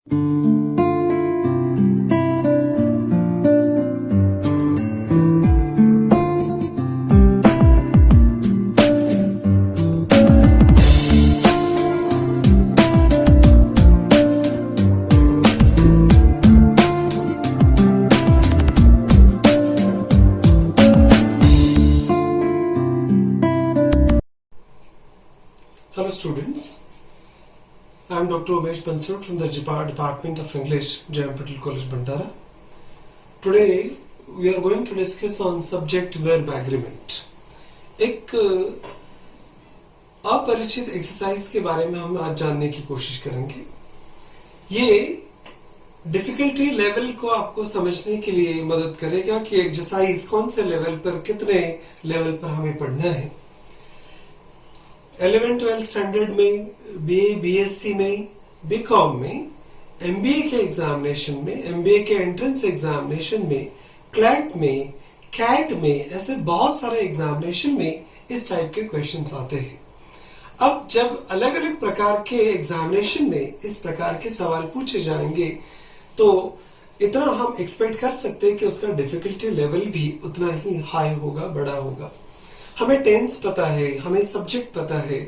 Hello students, I am Dr. Umesh Bansal from the Department of English, J.M. Patel College, Bantara. Today we are going to discuss on subject-verb agreement. एक अपरिचित exercise के बारे में हम आज जानने की कोशिश करेंगे. ये डिफिकल्टी लेवल को आपको समझने के लिए मदद करेगा कि एक्सरसाइज कौन से लेवल पर, कितने लेवल पर हमें पढ़ना है. 11-12 स्टैंडर्ड में, बीए, बीएससी में, बीकॉम में, एमबीए के एग्जामिनेशन में, एमबीए के एंट्रेंस एग्जामिनेशन में, क्लैट में, कैट में, ऐसे बहुत सारे एग्जामिनेशन में इस टाइप के क्वेश्चंस आते हैं. अब जब अलग अलग प्रकार के एग्जामिनेशन में इस प्रकार के सवाल पूछे जाएंगे तो इतना हम एक्सपेक्ट कर सकते हैं कि उसका डिफिकल्टी लेवल भी उतना ही हाई होगा, बड़ा होगा. हमें टेंस पता है, हमें सब्जेक्ट पता है,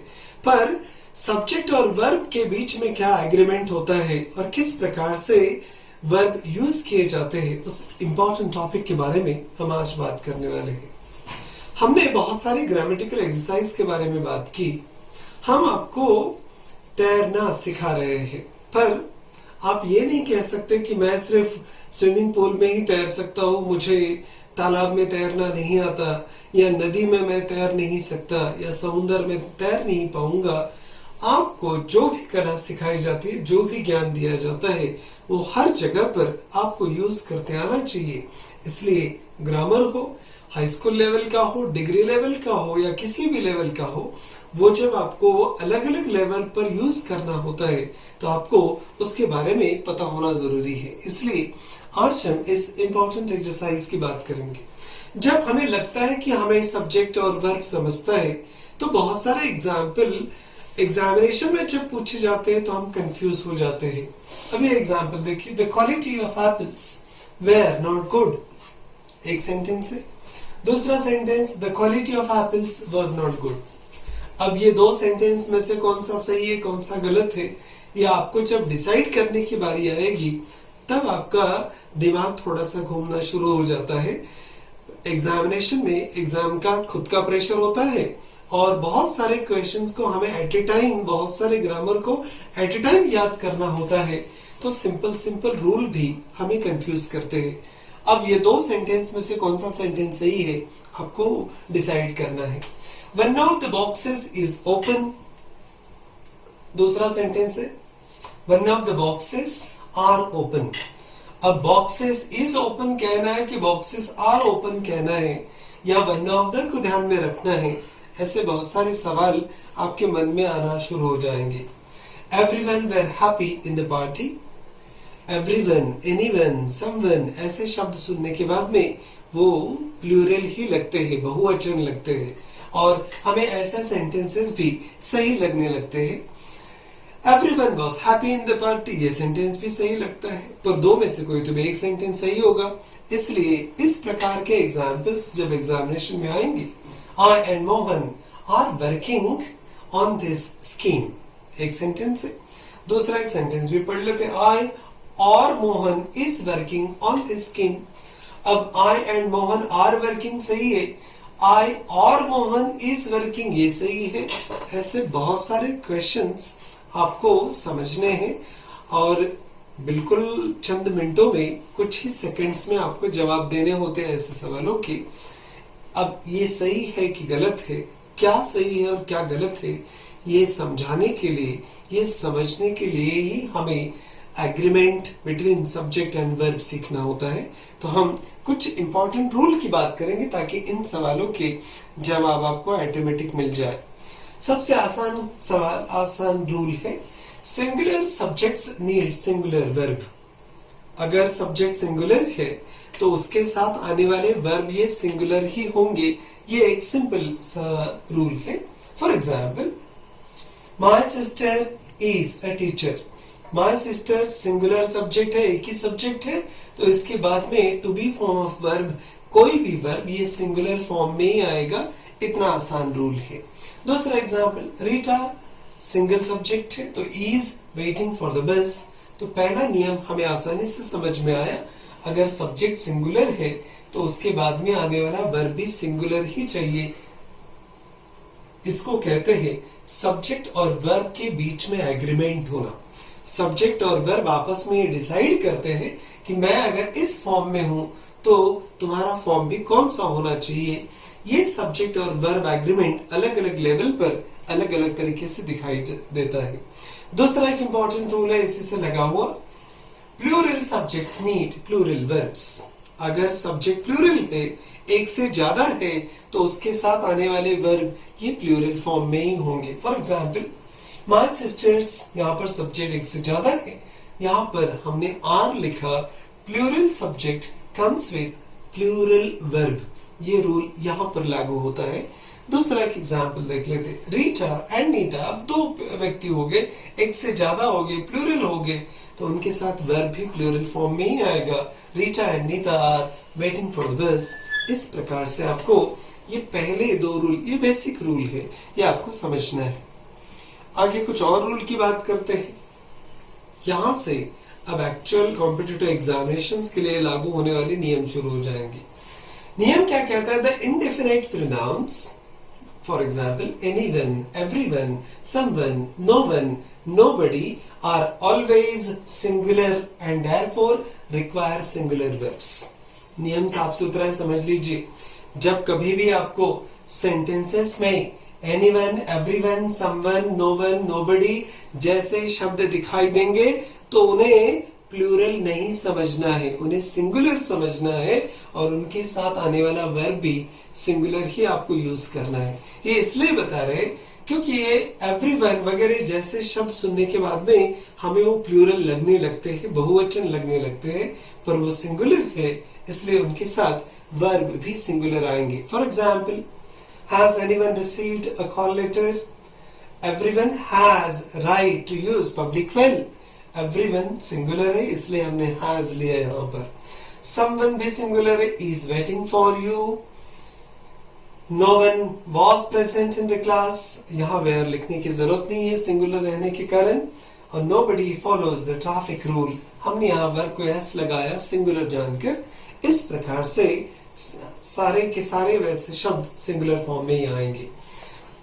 पर सब्जेक्ट और वर्ब के बीच में क्या एग्रीमेंट होता है और किस प्रकार से वर्ब यूज किए जाते हैं, उस इंपॉर्टेंट टॉपिक के बारे में हम आज बात करने वाले हैं. हमने बहुत सारी ग्रामेटिकल एक्सरसाइज के बारे में बात की. हम आपको तैरना सिखा रहे हैं, पर आप ये नहीं कह सकते कि मैं सिर्फ स्विमिंग पूल में ही तैर सकता हूँ, मुझे तालाब में तैरना नहीं आता, या नदी में मैं तैर नहीं सकता, या समुद्र में तैर नहीं पाऊंगा. आपको जो भी कला सिखाई जाती है, जो भी ज्ञान दिया जाता है, वो हर जगह पर आपको यूज करते आना चाहिए. इसलिए ग्रामर हो, हाई स्कूल लेवल का हो, डिग्री लेवल का हो, या किसी भी लेवल का हो, वो जब आपको अलग अलग लेवल पर यूज करना होता है तो आपको उसके बारे में पता होना जरूरी है. इसलिए आज हम इस इंपॉर्टेंट एक्सरसाइज की बात करेंगे. जब हमें लगता है कि हमें सब्जेक्ट और वर्ब समझता है तो बहुत सारे एग्जाम्पल एग्जामिनेशन में जब पूछे जाते हैं तो हम कंफ्यूज हो जाते हैं. अभी एग्जाम्पल देखिए, the quality of apples were not good. एक सेंटेंस है. दूसरा sentence, the quality of apples was not good. अब ये दो सेंटेंस में से कौन सा सही है, कौन सा गलत है, ये आपको जब डिसाइड करने की बारी आएगी तब आपका दिमाग थोड़ा सा घूमना शुरू हो जाता है. एग्जामिनेशन में एग्जाम का खुद का प्रेशर होता है और बहुत सारे क्वेश्चंस को हमें एट ए टाइम, बहुत सारे ग्रामर को एट ए टाइम याद करना होता है, तो सिंपल रूल भी हमें कंफ्यूज करते हैं. अब ये दो सेंटेंस में से कौन सा सेंटेंस सही है आपको डिसाइड करना है. One of the boxes is open. दूसरा सेंटेंस है, One of the boxes are open. अब boxes is open कहना है कि boxes are open कहना है, या one of the को ध्यान में रखना है. ऐसे बहुत सारे सवाल आपके मन में आना शुरू हो जाएंगे. Everyone were happy in the party. Everyone, anyone, someone, ऐसे शब्द सुनने के बाद में वो प्लूरल ही लगते हैं, बहुवचन लगते हैं, और हमें ऐसे सेंटेंसेस भी सही लगने लगते हैं. Everyone was happy in the party, ये सेंटेंस भी सही लगता है, पर दो में से कोई तो भी एक सेंटेंस सही होगा. इसलिए इस प्रकार के एग्जाम्पल्स जब एग्जामिनेशन में आएंगे, I and Mohan are working on this scheme. एक सेंटेंस है. दूसरा एक सेंटेंस भी पढ़ लेते हैं, I और Mohan is working on this scheme. अब I and Mohan are working सही है, I और मोहन is working ये सही है. ऐसे बहुत सारे क्वेश्चंस आपको समझने हैं और बिल्कुल चंद मिनटों में, कुछ ही सेकंड्स में आपको जवाब देने होते हैं ऐसे सवालों के. अब ये सही है कि गलत है, क्या सही है और क्या गलत है, ये समझाने के लिए, ये समझने के लिए ही हमें agreement between subject and verb सीखना होता है. तो हम कुछ इंपॉर्टेंट रूल की बात करेंगे ताकि इन सवालों के जवाब आपको ऑटोमेटिक मिल जाए. सबसे आसान सवाल, आसान रूल है, singular subjects need singular verb. अगर सब्जेक्ट सिंगुलर है तो उसके साथ आने वाले वर्ब ये सिंगुलर ही होंगे. ये एक सिंपल सा रूल है. For example, my sister is a teacher. My sister singular subject है, एक ही सब्जेक्ट है, तो इसके बाद में to be form of verb, कोई भी वर्ब ये सिंगुलर फॉर्म में ही आएगा। इतना आसान रूल है। दूसरा एग्जांपल, रीटा सिंगल सब्जेक्ट है, तो इज वेटिंग फॉर द बस। तो पहला नियम हमें आसानी से समझ में आया, अगर सब्जेक्ट सिंगुलर है तो उसके बाद में आने वाला वर्ब भी सिंगुलर ही चाहिए। इसको कहते हैं सब्जेक्ट और वर्ब के बीच में एग्रीमेंट होना। सब्जेक्ट और वर्ब आपस में डिसाइड करते हैं कि मैं अगर इस फॉर्म में हूं तो तुम्हारा फॉर्म भी कौन सा होना चाहिए। ये सब्जेक्ट और वर्ब एग्रीमेंट अलग अलग लेवल पर अलग अलग तरीके से दिखाई देता है। दूसरा एक इंपॉर्टेंट रूल है इसी से लगा हुआ, plural subjects need plural verbs. अगर सब्जेक्ट प्लूरल है, एक से ज्यादा है, तो उसके साथ आने वाले वर्ब ये प्लूरल फॉर्म में ही होंगे। फॉर एग्जाम्पल, माय सिस्टर्स, यहाँ पर सब्जेक्ट एक से ज्यादा है, यहाँ पर हमने आर लिखा, plural subject comes with plural verb. ये रूल यहाँ पर लागू होता है। दूसरा एक एग्जाम्पल देख लेते, रीटा एंड नीता, अब दो व्यक्ति हो गए, एक से ज्यादा हो गए, प्लूरल हो गए, तो उनके साथ वर्ब भी प्लूरल फॉर्म में ही आएगा। Rita and Nita are waiting for the bus. इस प्रकार से आपको ये पहले दो रूल, ये बेसिक रूल है, ये आपको समझना है। आगे कुछ और रूल की बात करते हैं। यहां से अब एक्चुअल कॉम्पिटिटिव एग्जामिनेशंस के लिए लागू होने वाले नियम शुरू हो जाएंगे। नियम क्या कहता है? The indefinite pronouns, for example anyone, everyone, someone, no one, nobody are always singular and therefore require singular verbs। नियम साफ सुथरा है, समझ लीजिए। जब कभी भी आपको सेंटेंसेस में anyone, everyone, someone, no one, nobody जैसे शब्द दिखाई देंगे तो उन्हें प्लूरल नहीं समझना है, उन्हें सिंगुलर समझना है, और उनके साथ आने वाला वर्ब भी सिंगुलर ही आपको यूज करना है। ये इसलिए बता रहे क्योंकि ये एवरीवन वगैरह जैसे शब्द सुनने के बाद में हमें वो प्लूरल लगने लगते हैं, बहुवचन लगने लगते हैं, पर वो सिंगुलर है, इसलिए उनके साथ वर्ब भी सिंगुलर आएंगे। For example, has anyone received a call letter? Everyone has right to use public well. Everyone singular है, इसलिए हमने हैज लिया यहाँ पर। समवन भी सिंगुलर है, is waiting for you. No one was present in the class, यहाँ where लिखने की जरूरत नहीं है सिंगुलर रहने के कारण। और nobody follows the traffic rule, हमने यहाँ वर्ब को s लगाया सिंगुलर जानकर। इस प्रकार से सारे के सारे वैसे शब्द सिंगुलर फॉर्म में ही आएंगे।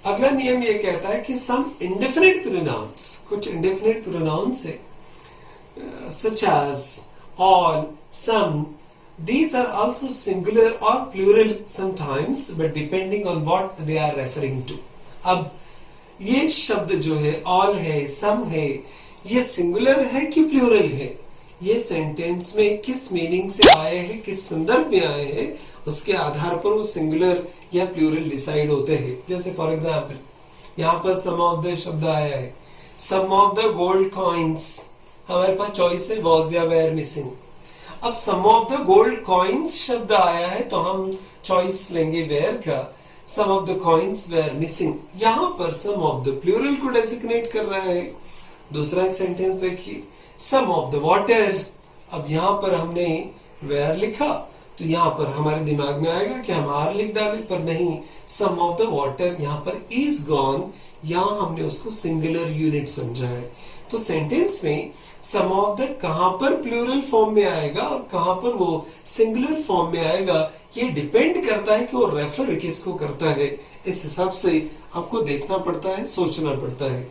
अगला नियम ये कहता है कि some indefinite pronouns, कुछ indefinite pronouns है, such as all, some, these are also singular or plural sometimes, but depending on what they are referring to। अब ये शब्द जो है all है, some है, ये सिंगुलर है कि प्लूरल है, ये सेंटेंस में किस मीनिंग से आए हैं, किस संदर्भ में आए हैं, उसके आधार पर वो सिंगुलर या प्लूरल डिसाइड होते हैं। जैसे फॉर एग्जाम्पल, यहाँ पर सम ऑफ द शब्द आया है, some of the gold coins, हमारे पास चॉइस है वॉज या वेयर मिसिंग। अब some of the gold coins शब्द आया है तो हम चॉइस लेंगे वेयर का, some of the coins were missing. यहां पर सम ऑफ द प्लूरल को डेसिग्नेट कर रहा है। दूसरा एक सेंटेंस देखिए, सम ऑफ द वाटर। अब यहां पर हमने वेयर लिखा तो यहां पर हमारे दिमाग में आएगा कि हम आर लिख डाले, पर नहीं, सम ऑफ द वाटर यहाँ पर इज गॉन, यहां हमने उसको सिंगुलर यूनिट समझा है। तो सेंटेंस में सम ऑफ द कहां पर प्लूरल फॉर्म में आएगा और कहां पर वो सिंगुलर फॉर्म में आएगा, ये डिपेंड करता है कि वो रेफर किसको करता है। इस हिसाब से आपको देखना पड़ता है, सोचना पड़ता है।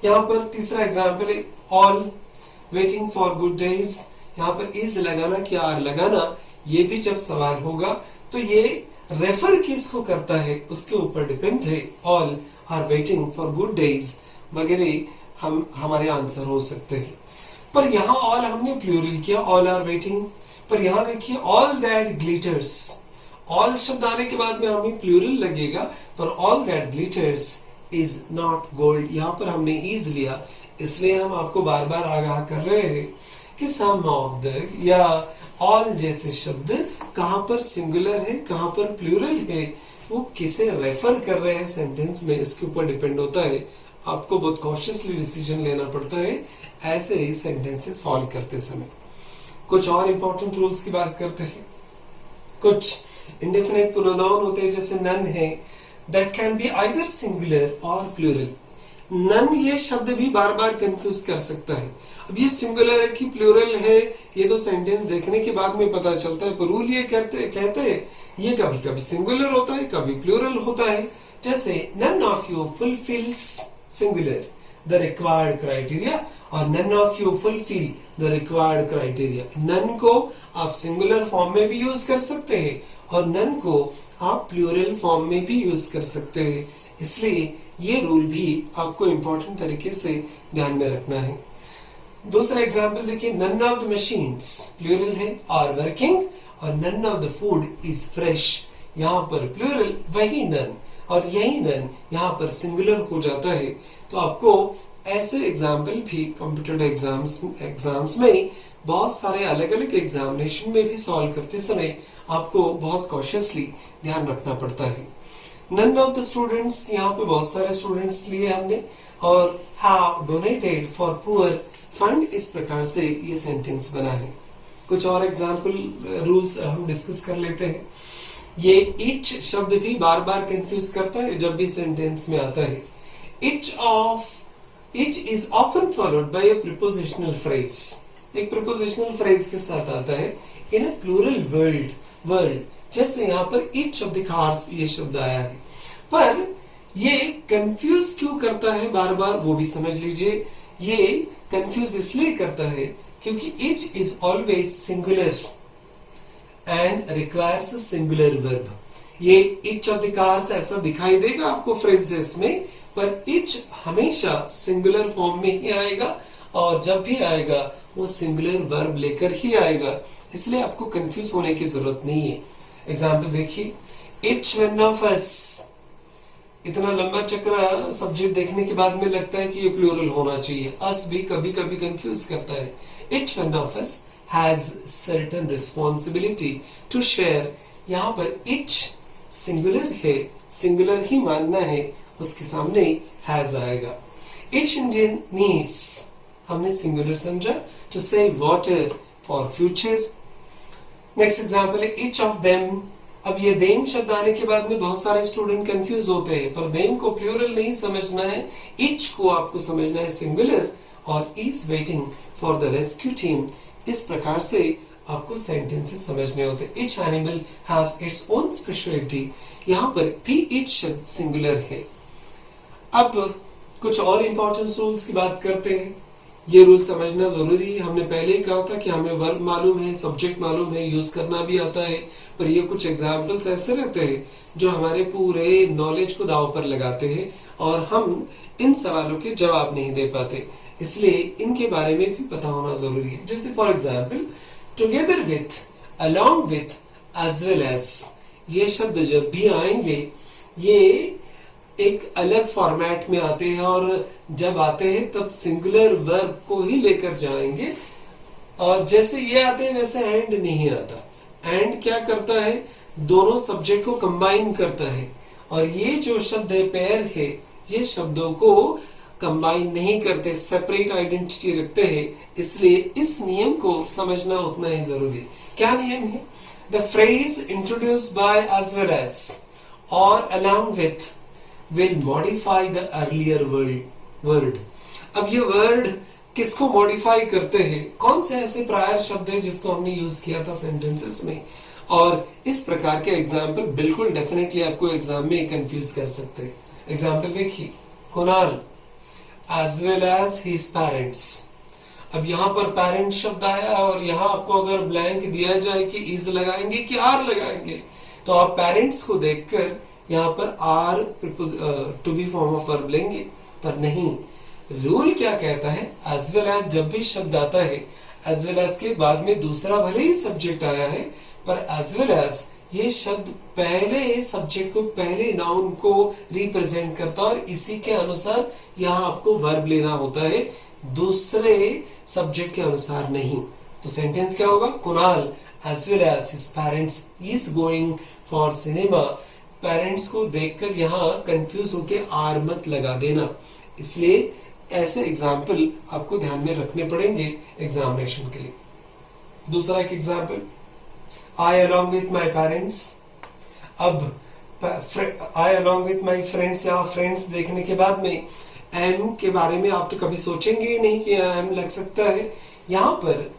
यहाँ पर तीसरा एग्जाम्पल है, all waiting for good days. यहाँ पर इज लगाना कि आर लगाना, ये भी जब सवाल होगा तो ये रेफर किसको करता है उसके ऊपर डिपेंड है। All are waiting for good days वगैरह हमारे आंसर हो सकते हैं। पर यहाँ ऑल हमने प्लूरल किया, ऑल आर वेटिंग, पर यहाँ देखिए ऑल दैट ग्लिटर्स, ऑल शब्द आने के बाद में हमें प्लूरल लगेगा, पर all that glitters is not gold, यहाँ पर हमने इज लिया, इसलिए हम आपको बार बार आगाह कर रहे हैं कि सम ऑफ द या ऑल जैसे शब्द कहां पर सिंगुलर है, कहां पर प्लूरल है, वो किसे रेफर कर रहे हैं सेंटेंस में, इसके ऊपर डिपेंड होता है। आपको बहुत कॉशियसली डिसीजन लेना पड़ता है ऐसे ही सेंटेंसेस सॉल्व करते समय। कुछ और इंपॉर्टेंट रूल्स की बात करते हैं। कुछ इंडेफिनिट प्रोनाउन होते हैं जैसे नन है, that can be either singular और प्लूरल। नन ये शब्द भी बार बार कंफ्यूज कर सकता है। अब ये सिंगुलर है कि प्लूरल है ये तो सेंटेंस देखने के बाद में पता चलता है, पर रूल ये कहते हैं ये कभी कभी सिंगुलर होता है कभी प्लूरल होता है। जैसे none of you fulfils singular the required criteria और none of you fulfil the required criteria. None को आप सिंगुलर फॉर्म में भी यूज कर सकते हैं और नन को आप प्लूरल फॉर्म में भी यूज कर सकते हैं। इसलिए ये रूल भी आपको इंपॉर्टेंट तरीके से ध्यान में रखना है। दूसरा एग्जाम्पल देखिए, none of the machines plural है आर वर्किंग और none of the food is fresh. यहाँ पर प्लूरल वही नन और यही नन यहाँ पर सिंगुलर हो जाता है। तो आपको ऐसे एग्जाम्पल भी कंप्यूटर एग्जाम्स में बहुत सारे अलग अलग एग्जामिनेशन में भी सॉल्व करते समय आपको बहुत कॉशियसली ध्यान रखना पड़ता है। नन ऑफ द स्टूडेंट्स, यहाँ पे बहुत सारे स्टूडेंट्स लिए हमने, और have donated for poor fund, इस प्रकार से ये सेंटेंस बना है। कुछ और एग्जाम्पल रूल्स हम डिस्कस कर लेते हैं। ये इच शब्द भी बार बार कंफ्यूज करता है जब भी सेंटेंस में आता है। Etch is often followed by a prepositional phrase, एक प्रीपोजिशनल फ्रेज के साथ आता है इन अ प्लूरल वर्ल्ड। जैसे यहाँ पर इच शब्द कार्स ये शब्द आया है, पर ये कंफ्यूज क्यों करता है बार बार वो भी समझ लीजिए। ये कंफ्यूज इसलिए करता है क्योंकि etch is always singular and requires a singular verb. ये इच शब्द का अर्थ ऐसा दिखाई देगा आपको फ्रेजेस में, पर इच हमेशा सिंगुलर फॉर्म में ही आएगा और जब भी आएगा वो सिंगुलर वर्ब लेकर ही आएगा। इसलिए आपको कंफ्यूज होने की जरूरत नहीं है। एग्जाम्पल देखिए, इच वन ऑफ अस, इतना लंबा चक्र सब्जेक्ट देखने के बाद में लगता है कि ये प्लूरल होना चाहिए। अस भी कभी कभी कंफ्यूज करता है। Each one of us has certain responsibility to share, यहाँ पर इच सिंगुलर है, सिंगुलर ही मानना है, उसके सामने हैज आएगा। इच इंडियन नीड्स, हमने सिंगुलर समझा, to save water for future. Next example है इच ऑफ देम। अब ये देम शब्द आने के बाद में बहुत सारे स्टूडेंट कंफ्यूज होते हैं, पर देम को प्लूरल नहीं समझना है, इच को आपको समझना है सिंगुलर, और is waiting for the rescue team. इस प्रकार से आपको सेंटेंसेस समझने होते हैं। Etch animal has its own speciality, यहाँ पर भी इच शब्द सिंगुलर है। अब कुछ और इंपॉर्टेंट रूल्स की बात करते हैं। ये रूल समझना जरूरी है। हमने पहले ही कहा था कि हमें वर्ब मालूम है, सब्जेक्ट मालूम है, यूज करना भी आता है, पर ये कुछ एग्जाम्पल्स ऐसे रहते हैं जो हमारे पूरे नॉलेज को दांव पर लगाते हैं और हम इन सवालों के जवाब नहीं दे पाते। इसलिए इनके बारे में भी पता होना जरूरी है। जैसे for example together with, along with, as well as, ये शब्द जब भी आएंगे ये एक अलग फॉर्मेट में आते हैं और जब आते हैं तब सिंगुलर वर्ब को ही लेकर जाएंगे, और जैसे ये आते हैं वैसे एंड नहीं आता। एंड क्या करता है, दोनों सब्जेक्ट को कंबाइन करता है, और ये जो शब्द है पेयर है, ये शब्दों को कंबाइन नहीं करते, सेपरेट आइडेंटिटी रखते हैं। इसलिए इस नियम को समझना उतना ही जरूरी है। क्या नियम है? The phrase introduced by as well as और along with will modify the earlier word। अब ये वर्ड किसको मॉडिफाई करते हैं? कौन से ऐसे प्रायर शब्द है जिसको हमने यूज किया था सेंटेंसेस में? और इस प्रकार के एग्जाम्पल बिल्कुल डेफिनेटली आपको एग्जाम में कंफ्यूज कर सकते हैं। एग्जाम्पल देखिए, Kunal as well as his parents. अब यहाँ पर पेरेंट्स शब्द आया और यहाँ आपको अगर ब्लैंक दिया जाए कि इज लगाएंगे कि आर लगाएंगे, तो आप पेरेंट्स को देखकर यहाँ पर are to be form of verb लेंगे, पर नहीं। रूल क्या कहता है, एज वेल एज जब भी शब्द आता है, एज वेल एज के बाद में दूसरा भले ही सब्जेक्ट आया है, पर एज वेल एज ये शब्द पहले सब्जेक्ट को, पहले नाउन को रिप्रेजेंट करता है और इसी के अनुसार यहाँ आपको वर्ब लेना होता है, दूसरे सब्जेक्ट के अनुसार नहीं। तो सेंटेंस क्या होगा? Kunal as well as his parents is going for cinema. Parents को देखकर यहाँ कंफ्यूज होके आर मत लगा देना। इसलिए ऐसे एग्जाम्पल आपको ध्यान में रखने पड़ेंगे एग्जामिनेशन के लिए। दूसरा एक example, I along with my parents. अब आई अलॉन्ग विथ माई फ्रेंड्स, यहाँ फ्रेंड्स देखने के बाद में एम के बारे में आप तो कभी सोचेंगे ही नहीं कि एम लग सकता है। यहाँ पर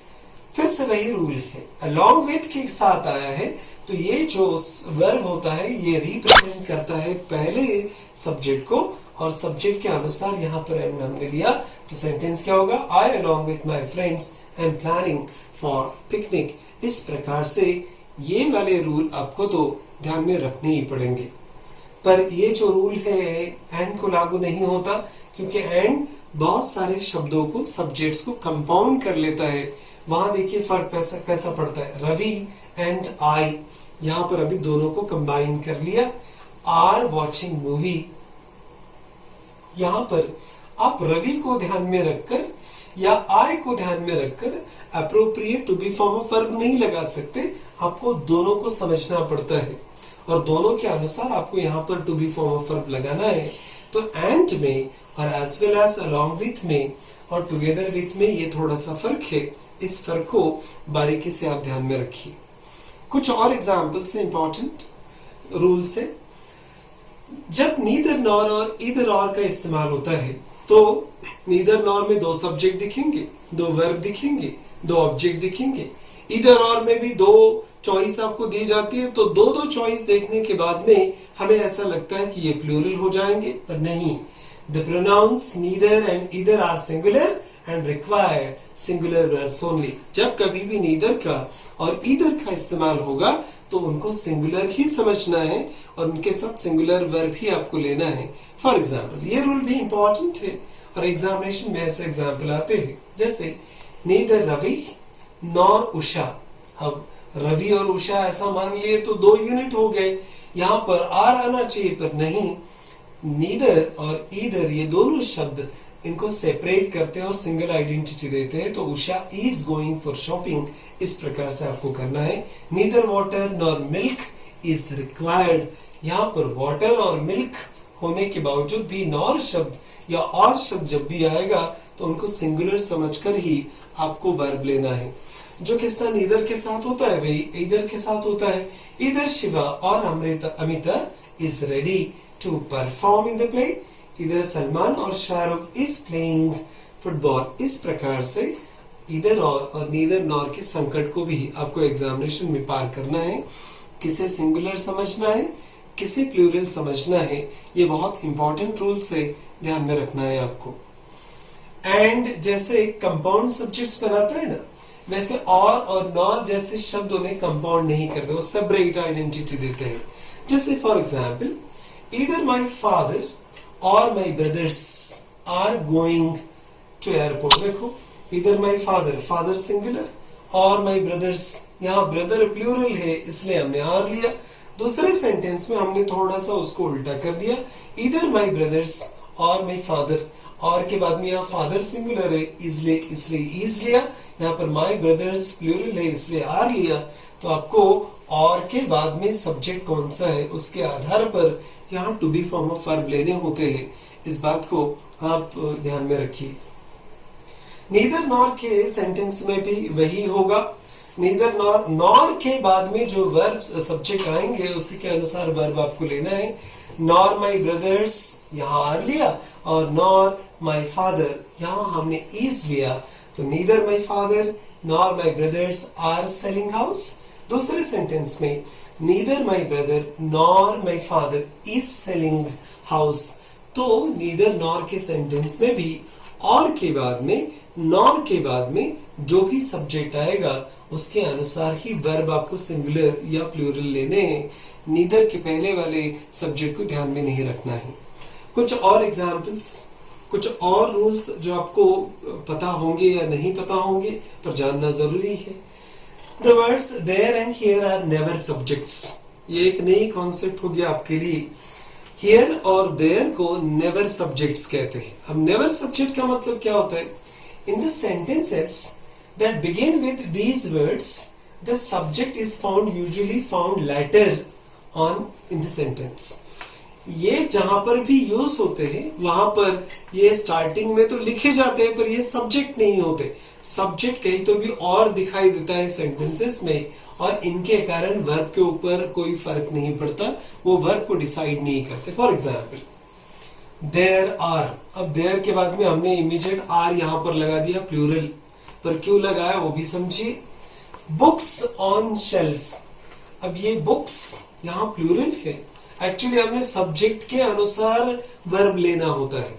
फिर से वही रूल है, अलॉन्ग विथ के साथ आया है तो ये जो वर्ब होता है ये रिप्रेजेंट करता है पहले सब्जेक्ट को, और सब्जेक्ट के अनुसार यहाँ पर एम हमने लिया तो सेंटेंस क्या होगा, I along with my friends am planning for picnic. इस प्रकार से ये वाले रूल आपको तो ध्यान में रखने ही पड़ेंगे। पर ये जो रूल है एंड को लागू नहीं होता, क्योंकि एंड बहुत सारे शब्दों को, सब्जेक्ट्स को कंपाउंड कर लेता है। वहां देखिए फर्क कैसा पड़ता है, रवि एंड आई, यहां पर अभी दोनों को कंबाइन कर लिया। आर वॉचिंग मूवी, यहां पर आप रवि को ध्यान में रखकर या आई को ध्यान में रखकर appropriate to be form of verb नहीं लगा सकते, आपको दोनों को समझना पड़ता है और दोनों के अनुसार आपको यहाँ पर to be form of verb लगाना है। तो एंड में और as well as along with में और टुगेदर विथ में ये थोड़ा सा फर्क है, इस फर्क को बारीकी से आप ध्यान में रखिए। कुछ और एग्जाम्पल्स हैं इंपॉर्टेंट रूल से। जब नीदर नॉर और ईदर और का इस्तेमाल होता है तो नीदर नॉर में दो सब्जेक्ट दिखेंगे, दो वर्ब दिखेंगे, दो ऑब्जेक्ट दिखेंगे। ईदर और में भी दो चॉइस आपको दी जाती है, तो दो दो चॉइस देखने के बाद में हमें ऐसा लगता है कि ये प्लूरल हो जाएंगे, पर नहीं। The pronouns neither and either are singular and require singular verbs only. जब कभी भी नीदर का और ईदर का इस्तेमाल होगा तो उनको सिंगुलर ही समझना है और उनके साथ सिंगुलर वर्ब ही आपको लेना है। फॉर एग्जाम्पल, ये रूल भी इंपॉर्टेंट है और एग्जामिनेशन में ऐसे एग्जाम्पल आते हैं, जैसे नीदर रवि नॉर उषा। अब रवि और उषा ऐसा मान लिए तो दो यूनिट हो गए, यहाँ पर आर आना चाहिए पर नहीं। नीदर और ईदर ये दोनों शब्द, इनको सेपरेट करते हैं और सिंगल आइडेंटिटी देते हैं। तो Usha is going for shopping, इस प्रकार से आपको करना है। Neither water nor milk is required, यहाँ पर वाटर और मिल्क होने के बावजूद भी नॉर शब्द या और शब्द जब भी आएगा तो उनको सिंगुलर समझकर ही आपको वर्ब लेना है। जो किस्सा नीदर के साथ होता है वही ईदर के साथ होता है। इधर शिवा और Amita is ready to perform in the play, इधर सलमान और शाहरुख इज प्लेइंग फुटबॉल। इस प्रकार से इधर और नीदर नॉर के संकट को भी आपको एग्जामिनेशन में पार करना है। किसे सिंगुलर समझना है, किसे प्लूरल समझना है, ये बहुत इंपॉर्टेंट रूल से ध्यान में रखना है आपको। एंड जैसे कंपाउंड सब्जेक्ट्स बनाता है ना, वैसे और नॉर जैसे शब्द उन्हें कंपाउंड नहीं करते, वो सेपरेट आइडेंटिटी देते हैं। जैसे for example, either my father और my brothers are going to airport. देखो, either my father, father singular, और माई ब्रदर्स, यहाँ ब्रदर प्लूरल है इसलिए हमने आर लिया। दूसरे सेंटेंस में हमने थोड़ा सा उसको उल्टा कर दिया, ईदर माई ब्रदर्स और माई फादर, और के बाद में यहाँ फादर सिंगुलर है इसलिए इज लिया, यहाँ पर माई ब्रदर्स प्लूरल है इसलिए आर लिया। तो आपको और के बाद में सब्जेक्ट कौन सा है उसके आधार पर यहाँ to be form of verb लेने होते हैं, इस बात को आप ध्यान में रखिए। नीदर नॉर के सेंटेंस में भी वही होगा। नीदर नॉर के बाद में जो वर्ब सब्जेक्ट आएंगे उसी के अनुसार वर्ब आपको लेना है। नॉर माई ब्रदर्स, यहाँ आर लिया, और नॉर माई फादर, यहाँ हमने इज लिया। तो neither my father nor my brothers are selling house. दूसरे सेंटेंस में neither my brother nor my father is selling house. तो नीदर नॉर के सेंटेंस में भी और के बाद में, नॉर के बाद में जो भी सब्जेक्ट आएगा उसके अनुसार ही वर्ब आपको सिंगुलर या प्लूरल लेने हैं। नीदर के पहले वाले सब्जेक्ट को ध्यान में नहीं रखना है। कुछ और एग्जाम्पल्स, कुछ और रूल्स जो आपको पता होंगे या नहीं पता होंगे पर जानना जरूरी है। The words there and here are never subjects। ये एक नई कॉन्सेप्ट हो गया आपके लिए। Here और there को never subjects कहते हैं। अब never subject का मतलब क्या होता है? In the sentences that begin with these words, the subject is usually found later on in the sentence। ये जहां पर भी यूज होते हैं वहां पर ये स्टार्टिंग में तो लिखे जाते हैं पर ये सब्जेक्ट नहीं होते। सब्जेक्ट कहीं तो भी और दिखाई देता है सेंटेंसेस में, और इनके कारण वर्ब के ऊपर कोई फर्क नहीं पड़ता, वो वर्ब को डिसाइड नहीं करते। फॉर एग्जाम्पल देयर आर, अब देयर के बाद में हमने इमीडिएट आर यहां पर लगा दिया, प्लूरल पर क्यों लगाया वो भी समझिए। बुक्स ऑन शेल्फ, अब ये बुक्स यहाँ प्लूरल है, एक्चुअली हमने सब्जेक्ट के अनुसार वर्ब लेना होता है,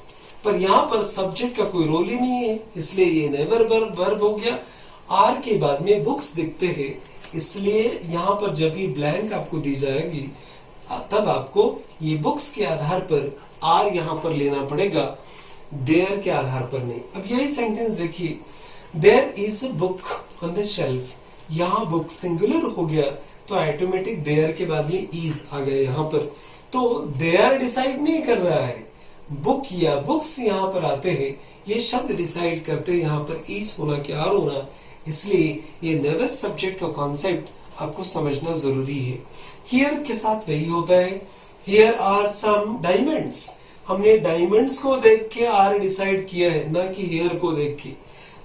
पर यहाँ पर सब्जेक्ट का कोई रोल ही नहीं है, इसलिए ये नेवर वर्ब हो गया। आर के बाद में बुक्स दिखते हैं, इसलिए यहाँ पर जब भी ब्लैंक आपको दी जाएगी तब आपको ये बुक्स के आधार पर आर यहाँ पर लेना पड़ेगा, देयर के आधार पर नहीं। अब यही सेंटेंस देखिए, there is a book on the shelf, यहाँ बुक सिंगुलर हो गया तो ऑटोमेटिक देयर के बाद में इज आ गया यहाँ पर, तो देयर डिसाइड नहीं कर रहा है, बुक या बुक्स यहाँ पर आते हैं, ये शब्द डिसाइड करते हैं यहाँ पर इज होना कि आर होना, इसलिए ये नेवर सब्जेक्ट का कॉन्सेप्ट आपको समझना जरूरी है। हियर के साथ वही होता है, हियर आर सम डायमंड्स, हमने डायमंड्स को देख के आर डिसाइड किया है, ना कि हियर को देख के।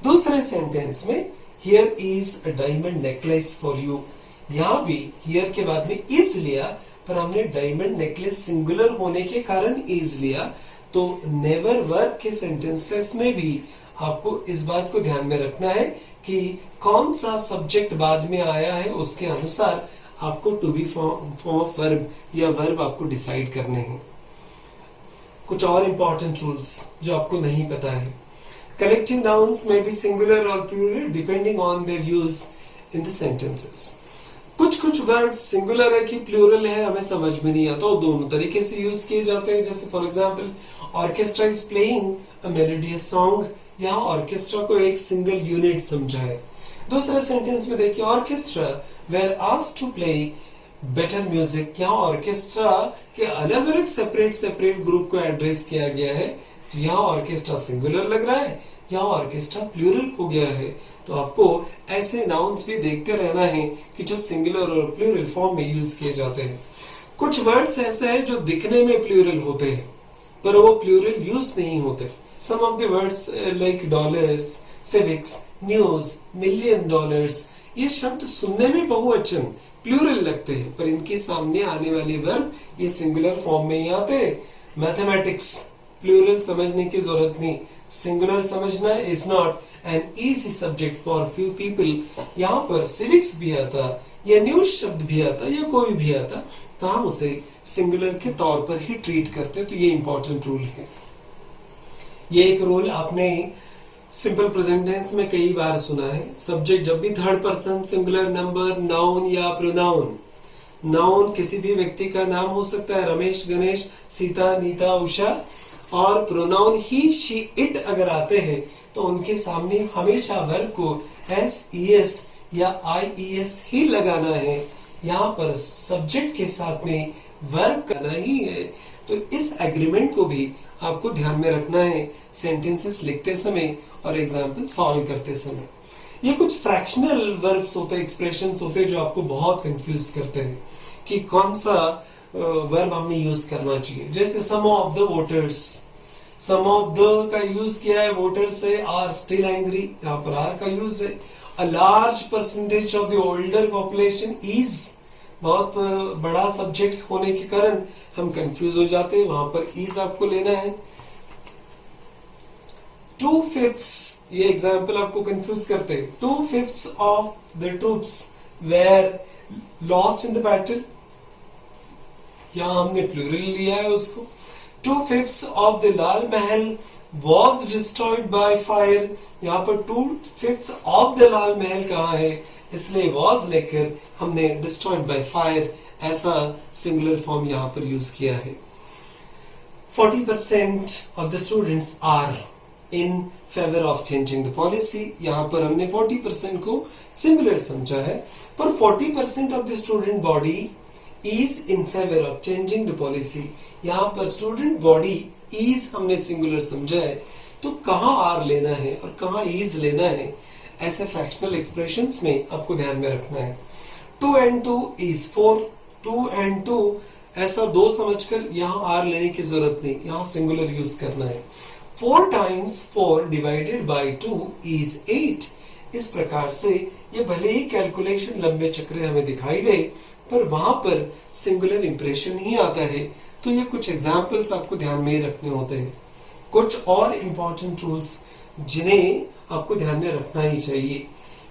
दूसरे सेंटेंस में here is a diamond necklace for you, यहाँ भी हियर के बाद में इज लिया, पर हमने डायमंड नेकलेस सिंगुलर होने के कारण इज लिया, तो नेवर वर्ब के सेंटेंसेस में भी आपको इस बात को ध्यान में रखना है कि कौन सा सब्जेक्ट बाद में आया है उसके अनुसार आपको to be form of verb या वर्ब आपको डिसाइड करने हैं। कुछ और इंपॉर्टेंट रूल्स जो आपको नहीं पता है, कनेक्टिंग नाउन्स में बी सिंगुलर और plural depending on their use in the sentences. कुछ वर्ड्स सिंगुलर है कि प्लूरल है हमें समझ में नहीं आता, और दोनों तरीके से यूज किए जाते हैं। जैसे for example orchestra is playing a melodious song, यहाँ ऑर्केस्ट्रा को एक सिंगल यूनिट समझा है। दूसरे सेंटेंस में देखिए orchestra were asked to play better music, यहाँ ऑर्केस्ट्रा के अलग अलग सेपरेट ग्रुप को एड्रेस किया गया है, तो यहाँ ऑर्केस्ट्रा सिंगुलर लग रहा है, यहाँ ऑर्केस्ट्रा प्लूरल हो गया है। तो आपको ऐसे नाउन्स भी देखते रहना है कि जो सिंगुलर और प्लूरल फॉर्म में यूज किए जाते हैं। कुछ वर्ड्स ऐसे हैं जो दिखने में प्लूरल होते हैं पर वो प्लूरल यूज नहीं होते। Some of the words like dollars, civics, news, million dollars, ये शब्द सुनने में बहुवचन प्लूरल लगते हैं, पर इनके सामने आने वाले वर्ब ये सिंगुलर फॉर्म में ही आते हैं। मैथमेटिक्स प्लूरल समझने की जरूरत नहीं, सिंगुलर समझना is not an easy subject for few people. यहाँ पर सिविक्स भी आता या न्यूज शब्द भी आता या कोई भी आता तो हम उसे सिंगुलर के तौर पर ही ट्रीट करते, तो ये इंपॉर्टेंट रूल है। ये एक रूल आपने सिंपल प्रेजेंट टेंस में कई बार सुना है, सब्जेक्ट जब भी third person singular number, noun या प्रोनाउन, नाउन किसी भी व्यक्ति का नाम हो सकता है, रमेश, गणेश, सीता, नीता, उषा, और प्रोनाउन ही, शी, इट अगर आते हैं तो उनके सामने हमेशा वर्ब को एस, ई एस या आई ई एस ही लगाना है। यहाँ पर सब्जेक्ट के साथ में वर्ब करना ही है, तो इस एग्रीमेंट को भी आपको ध्यान में रखना है सेंटेंसेस लिखते समय और एग्जाम्पल सॉल्व करते समय। ये कुछ फ्रैक्शनल वर्ब्स होते हैं, एक्सप्रेशंस होते हैं जो आपको बहुत कंफ्यूज करते हैं कि कौन सा वर्ब हमें यूज करना चाहिए। जैसे some of the voters, some of the का यूज किया है, वोटर से आर स्टिल एंग्री, यहाँ पर आर का यूज है। A large percentage of the older population is, बहुत बड़ा सब्जेक्ट होने के कारण हम कंफ्यूज हो जाते हैं, वहां पर इज आपको लेना है। 2/5, ये एग्जाम्पल आपको कंफ्यूज करते हैं। 2/5 of the troops were lost in the battle, यहां हमने प्लूरल लिया है उसको। 2/5 of the Lal Mahal was destroyed by fire, यहाँ पर 2/5 ऑफ द लाल महल कहाँ है, इसलिए was लेकर हमने destroyed by fire ऐसा सिंगुलर फॉर्म यहाँ पर यूज किया है। 40% of the students are in favor of changing the policy, यहाँ पर हमने 40% को सिंगुलर समझा है, पर 40% of the student body is in favor of changing the policy, यहाँ पर स्टूडेंट बॉडी इज हमने सिंगुलर समझा है, तो कहाँ आर लेना है और कहाँ इज लेना है, ऐसे फ्रैक्शनल एक्सप्रेशंस में आपको ध्यान में रखना है। 2 and 2 is 4, 2 and 2 ऐसा 2 समझकर यहाँ आर लेने की जरूरत नहीं, यहाँ सिंगुलर यूज करना है। 4 times 4 divided by 2 is 8। इस प्रकार से ये भले ही कैलकुलेशन लंबे चक्र हमें दिखाई दे, पर वहां पर सिंगुलर इंप्रेशन ही आता है। तो ये कुछ एग्जाम्पल्स आपको ध्यान में रखने होते हैं। कुछ और इंपॉर्टेंट रूल्स जिन्हें आपको ध्यान में रखना ही चाहिए।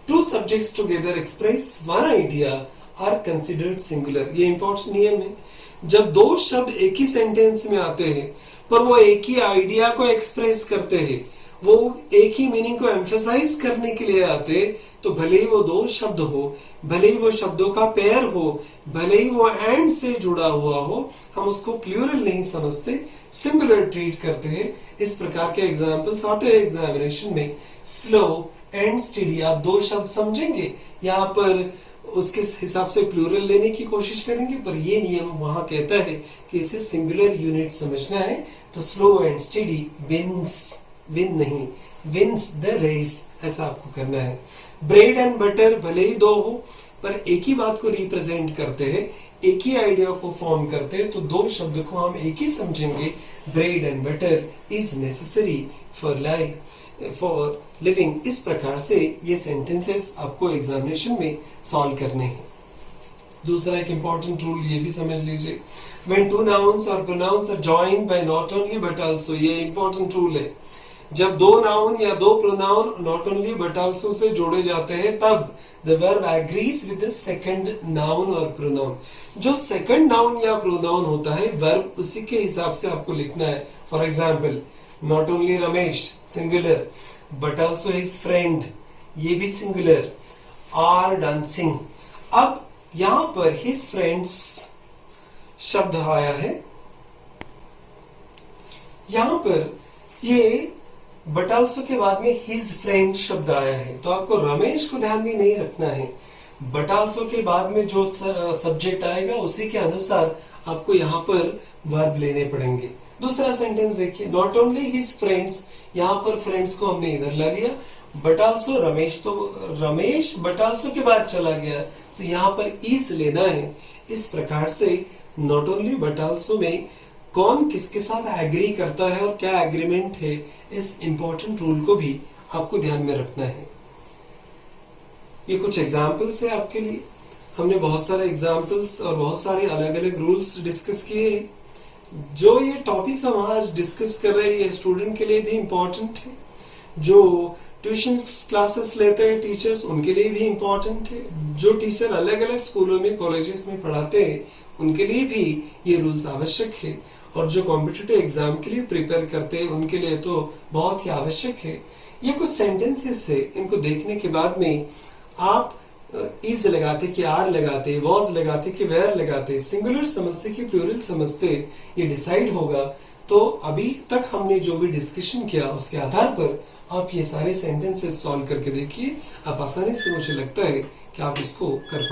2 subjects together express one idea are considered singular। ये इंपॉर्टेंट नियम है। जब 2 शब्द एक ही सेंटेंस में आते हैं पर वो एक ही आइडिया को एक्सप्रेस करते हैं, वो एक ही मीनिंग को एम्फेसाइज करने के लिए आते, तो भले ही वो 2 शब्द हो, भले ही वो शब्दों का पेयर हो, भले ही वो एंड से जुड़ा हुआ हो, हम उसको प्लूरल नहीं समझते, सिंगुलर ट्रीट करते हैं। इस प्रकार के एग्जाम्पल्स आते हैं एग्जामिनेशन में। स्लो एंड स्टडी, आप 2 शब्द समझेंगे, यहाँ पर उसके हिसाब से प्लूरल लेने की कोशिश करेंगे, पर ये नियम वहां कहता है कि इसे सिंगुलर यूनिट समझना है। तो slow and steady wins, win नहीं, विंस द रेस, ऐसा आपको करना है। ब्रेड एंड बटर भले ही 2 हो, पर एक ही बात को रिप्रेजेंट करते हैं, एक ही आइडिया को फॉर्म करते हैं, तो 2 शब्द को हम एक ही समझेंगे। Bread and butter is necessary for life, for living. इस प्रकार से ये सेंटेंसेस आपको एग्जामिनेशन में सॉल्व करने हैं। दूसरा एक इंपॉर्टेंट रूल ये भी समझ लीजिए, when 2 nouns or pronouns are joined by not only but also, ये इंपॉर्टेंट रूल है। जब 2 नाउन या 2 pronoun not only but also say जोड़े जाते हैं, तब the verb agrees with the second noun और प्रोनाउन। जो सेकंड नाउन या प्रोनाउन होता है, वर्ब उसी के हिसाब से आपको लिखना है। For example, not only Ramesh singular but also his friend, ये भी सिंगुलर। आर डांसिंग, अब यहां पर हिज फ्रेंड्स शब्द आया है, यहां पर ये बट ऑल्सो के बाद में हिज फ्रेंड शब्द आया है, तो आपको रमेश को ध्यान में नहीं रखना है। बट ऑल्सो के बाद में जो सब्जेक्ट आएगा उसी के अनुसार आपको यहाँ पर वर्ब लेने पड़ेंगे। दूसरा सेंटेंस देखिए, नॉट ओनली हिज फ्रेंड्स, यहाँ पर फ्रेंड्स को हमने इधर ला लिया, बट ऑल्सो रमेश, तो रमेश बट ऑल्सो के बाद चला गया, तो यहाँ पर इज लेना है। इस प्रकार से नॉट ओनली बट ऑल्सो में कौन किसके साथ एग्री करता है और क्या एग्रीमेंट है, इस इंपॉर्टेंट रूल को भी आपको ध्यान में रखना है। ये कुछ एग्जाम्पल्स है आपके लिए। हमने बहुत सारे एग्जाम्पल्स और बहुत सारे अलग अलग रूल्स डिस्कस किए हैं। जो ये टॉपिक हम आज डिस्कस कर रहे हैं, ये स्टूडेंट के लिए भी इम्पोर्टेंट है, जो ट्यूशन क्लासेस लेते हैं टीचर्स, उनके लिए भी इम्पोर्टेंट है, जो टीचर अलग अलग स्कूलों में कॉलेजेस में पढ़ाते हैं, उनके लिए भी ये रूल्स आवश्यक है, और जो कॉम्पिटिटिव एग्जाम के लिए प्रिपेयर करते हैं उनके लिए तो बहुत ही आवश्यक है। ये कुछ सेंटेंसेस है, इनको देखने के बाद में आप इज लगाते कि आर लगाते, वॉज लगाते कि वेयर लगाते, सिंगुलर समझते कि प्लूरल समझते, ये डिसाइड होगा। तो अभी तक हमने जो भी डिस्कशन किया उसके आधार पर आप ये सारे सेंटेंसेस सॉल्व करके देखिए, आप आसानी से, मुझे लगता है कि आप इसको कर